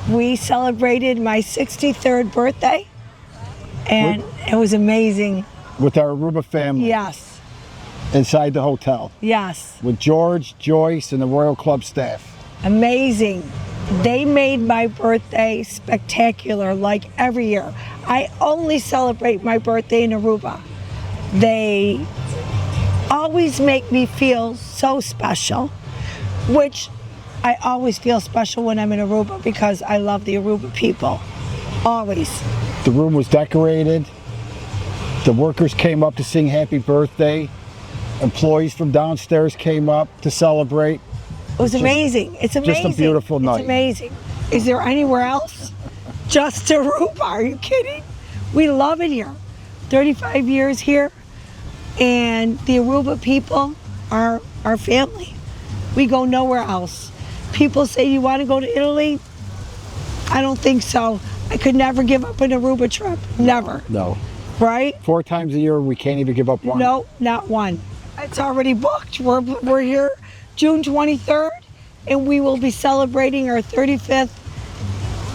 We celebrated my 63rd birthday, and it was amazing. With our Aruba family. Yes. Inside the hotel. Yes. With George, Joyce, and the Royal Club staff. Amazing. They made my birthday spectacular, like every year. I only celebrate my birthday in Aruba. They always make me feel so special, which I always feel special when I'm in Aruba because I love the Aruba people. Always. The room was decorated. The workers came up to sing happy birthday. Employees from downstairs came up to celebrate. It was amazing. It's amazing. Just a beautiful night. It's amazing. Is there anywhere else? Just Aruba? Are you kidding? We love it here. 35 years here, and the Aruba people are our family. We go nowhere else. People say, you want to go to Italy? I don't think so. I could never give up an Aruba trip. Never. No. Right? 4 times a year, we can't even give up one. No, not one. It's already booked. We're here June 23rd, and we will be celebrating our 35th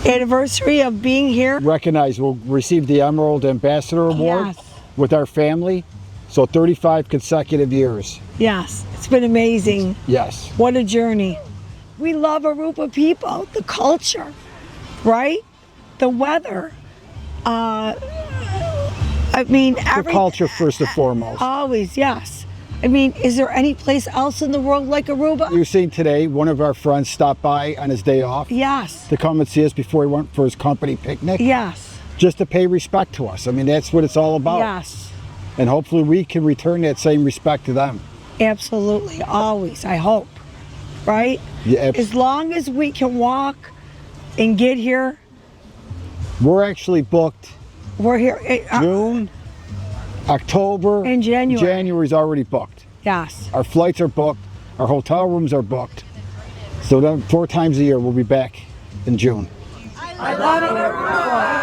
anniversary of being here. Recognized, we'll receive the Emerald Ambassador Award with our family. So 35 consecutive years. Yes, it's been amazing. Yes. What a journey. We love Aruba people, the culture, right? The weather. I mean, The culture first and foremost. Always, yes. I mean, is there any place else in the world like Aruba? You've seen today, one of our friends stopped by on his day off. Yes. To come and see us before he went for his company picnic. Yes. Just to pay respect to us. I mean, that's what it's all about. Yes. And hopefully we can return that same respect to them. Absolutely, always, I hope. Right? Yeah, as long as we can walk and get here. We're actually booked. We're here. June, October, and January. January's already booked. Yes. Our flights are booked. Our hotel rooms are booked. So then 4 times a year we'll be back in June. I love it, everyone.